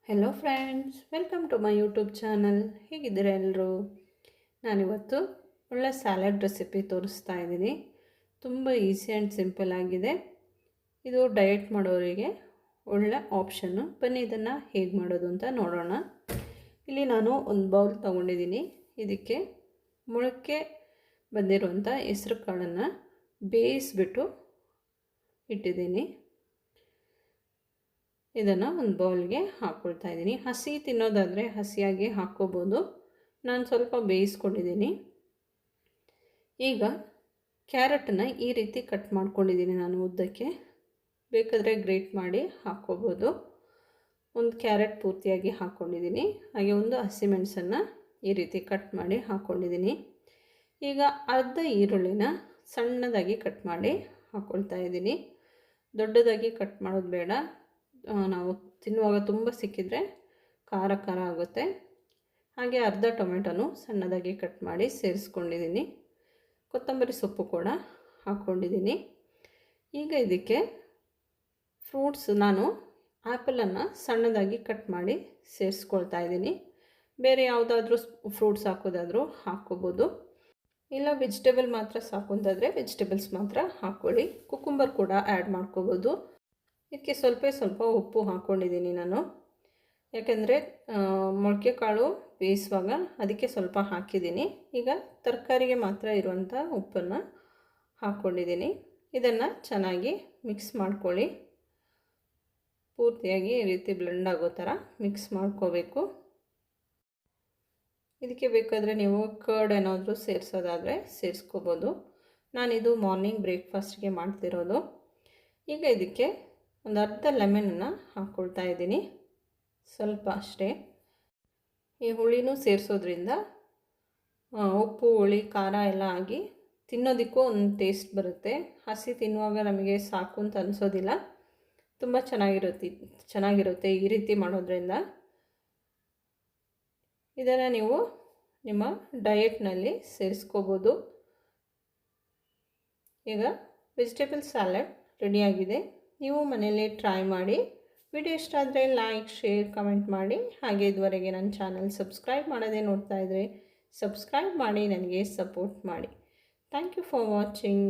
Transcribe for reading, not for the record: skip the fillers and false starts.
Hello friends, welcome to my YouTube channel. ಹೇಗಿದ್ದೀರಾ ಎಲ್ಲರೂ? ನಾನಿವತ್ತು ಒಳ್ಳೆ ಸ್ಯಾಲಡ್ ರೆಸಿಪಿ ತೋರಿಸ್ತಾ ಇದ್ದೀನಿ. ತುಂಬ ಈಸಿ ಆ್ಯಂಡ್ ಸಿಂಪಲ್ ಆಗಿದೆ. ಇದು ಡಯಟ್ ಮಾಡೋರಿಗೆ ಒಳ್ಳೆ ಆಪ್ಷನ್ನು. ಬನ್ನಿ ಇದನ್ನು ಹೇಗೆ ಮಾಡೋದು ಅಂತ ನೋಡೋಣ. ಇಲ್ಲಿ ನಾನು ಒಂದು ಬೌಲ್ ತೊಗೊಂಡಿದ್ದೀನಿ. ಇದಕ್ಕೆ ಮೊಳಕೆ ಬಂದಿರುವಂಥ ಹೆಸರು ಕಾಳನ್ನು ಬೇಯಿಸ್ಬಿಟ್ಟು ಇಟ್ಟಿದ್ದೀನಿ. ಇದನ್ನು ಒಂದು ಬೌಲ್ಗೆ ಹಾಕ್ಕೊಳ್ತಾ ಇದ್ದೀನಿ. ಹಸಿ ತಿನ್ನೋದಾದರೆ ಹಸಿಯಾಗಿ ಹಾಕ್ಕೋಬೋದು. ನಾನು ಸ್ವಲ್ಪ ಬೇಯಿಸ್ಕೊಂಡಿದ್ದೀನಿ. ಈಗ ಕ್ಯಾರೆಟನ್ನು ಈ ರೀತಿ ಕಟ್ ಮಾಡ್ಕೊಂಡಿದ್ದೀನಿ ನಾನು ಉದ್ದಕ್ಕೆ. ಬೇಕಾದರೆ ಗ್ರೇಟ್ ಮಾಡಿ ಹಾಕ್ಕೋಬೋದು. ಒಂದು ಕ್ಯಾರೆಟ್ ಪೂರ್ತಿಯಾಗಿ ಹಾಕ್ಕೊಂಡಿದ್ದೀನಿ. ಹಾಗೆ ಒಂದು ಹಸಿಮೆಣಸನ್ನು ಈ ರೀತಿ ಕಟ್ ಮಾಡಿ ಹಾಕ್ಕೊಂಡಿದ್ದೀನಿ. ಈಗ ಅರ್ಧ ಈರುಳ್ಳಿನ ಸಣ್ಣದಾಗಿ ಕಟ್ ಮಾಡಿ ಹಾಕ್ಕೊಳ್ತಾ ಇದ್ದೀನಿ. ದೊಡ್ಡದಾಗಿ ಕಟ್ ಮಾಡೋದು ಬೇಡ. ನಾವು ತಿನ್ನುವಾಗ ತುಂಬ ಸಿಕ್ಕಿದರೆ ಖಾರ ಖಾರ ಆಗುತ್ತೆ. ಹಾಗೆ ಅರ್ಧ ಟೊಮೆಟೊನು ಸಣ್ಣದಾಗಿ ಕಟ್ ಮಾಡಿ ಸೇರಿಸ್ಕೊಂಡಿದ್ದೀನಿ. ಕೊತ್ತಂಬರಿ ಸೊಪ್ಪು ಕೂಡ ಹಾಕ್ಕೊಂಡಿದ್ದೀನಿ. ಈಗ ಇದಕ್ಕೆ ಫ್ರೂಟ್ಸ್ ನಾನು ಆ್ಯಪಲನ್ನು ಸಣ್ಣದಾಗಿ ಕಟ್ ಮಾಡಿ ಸೇರಿಸ್ಕೊಳ್ತಾ ಇದ್ದೀನಿ. ಬೇರೆ ಯಾವುದಾದ್ರೂ ಫ್ರೂಟ್ಸ್ ಹಾಕೋದಾದರೂ ಹಾಕ್ಕೋಬೋದು. ಇಲ್ಲ ವೆಜಿಟೇಬಲ್ ಮಾತ್ರ ಸಾಕು ಅಂತಾದರೆ ವೆಜಿಟೇಬಲ್ಸ್ ಮಾತ್ರ ಹಾಕ್ಕೊಳ್ಳಿ. ಕುಕುಂಬರ್ ಕೂಡ ಆ್ಯಡ್ ಮಾಡ್ಕೋಬೋದು. ಇದಕ್ಕೆ ಸ್ವಲ್ಪ ಉಪ್ಪು ಹಾಕ್ಕೊಂಡಿದ್ದೀನಿ ನಾನು. ಯಾಕೆಂದರೆ ಮೊಳಕೆ ಕಾಳು ಬೇಯಿಸುವಾಗ ಅದಕ್ಕೆ ಸ್ವಲ್ಪ ಹಾಕಿದ್ದೀನಿ. ಈಗ ತರಕಾರಿಗೆ ಮಾತ್ರ ಇರುವಂಥ ಉಪ್ಪನ್ನು ಹಾಕ್ಕೊಂಡಿದ್ದೀನಿ. ಇದನ್ನು ಚೆನ್ನಾಗಿ ಮಿಕ್ಸ್ ಮಾಡ್ಕೊಳ್ಳಿ. ಪೂರ್ತಿಯಾಗಿ ಈ ರೀತಿ ಬ್ಲೆಂಡ್ ಆಗೋ ಥರ ಮಿಕ್ಸ್ ಮಾಡ್ಕೋಬೇಕು. ಇದಕ್ಕೆ ಬೇಕಾದರೆ ನೀವು ಕರ್ಡ್ ಏನಾದರೂ ಸೇರಿಸೋದಾದರೆ ಸೇರಿಸ್ಕೋಬೋದು. ನಾನಿದು ಮಾರ್ನಿಂಗ್ ಬ್ರೇಕ್ಫಾಸ್ಟ್ಗೆ ಮಾಡ್ತಿರೋದು. ಈಗ ಇದಕ್ಕೆ ಒಂದು ಅರ್ಧ ಲೆಮನನ್ನು ಹಾಕ್ಕೊಳ್ತಾ ಇದ್ದೀನಿ. ಸ್ವಲ್ಪ ಅಷ್ಟೇ. ಈ ಹುಳಿನೂ ಸೇರಿಸೋದ್ರಿಂದ ಉಪ್ಪು ಹುಳಿ ಖಾರ ಎಲ್ಲ ಆಗಿ ತಿನ್ನೋದಕ್ಕೂ ಒಂದು ಟೇಸ್ಟ್ ಬರುತ್ತೆ. ಹಸಿ ತಿನ್ನುವಾಗ ನಮಗೆ ಸಾಕು ಅಂತ ಅನಿಸೋದಿಲ್ಲ. ತುಂಬ ಚೆನ್ನಾಗಿರುತ್ತೆ ಈ ರೀತಿ ಮಾಡೋದ್ರಿಂದ. ಇದನ್ನು ನೀವು ನಿಮ್ಮ ಡಯಟ್ನಲ್ಲಿ ಸೇರಿಸ್ಕೋಬೋದು. ಈಗ ವೆಜಿಟೇಬಲ್ ಸ್ಯಾಲಡ್ ರೆಡಿಯಾಗಿದೆ. ನೀವು ಮನೆಯಲ್ಲೇ ಟ್ರೈ ಮಾಡಿ. ವಿಡಿಯೋ ಇಷ್ಟ ಆದರೆ ಲೈಕ್, ಶೇರ್, ಕಮೆಂಟ್ ಮಾಡಿ. ಹಾಗೆ ಇದುವರೆಗೆ ನನ್ನ ಚಾನಲ್ ಸಬ್ಸ್ಕ್ರೈಬ್ ಮಾಡೋದೇ ನೋಡ್ತಾ ಇದ್ದರೆ ಸಬ್ಸ್ಕ್ರೈಬ್ ಮಾಡಿ ನನಗೆ ಸಪೋರ್ಟ್ ಮಾಡಿ. Thank you for watching.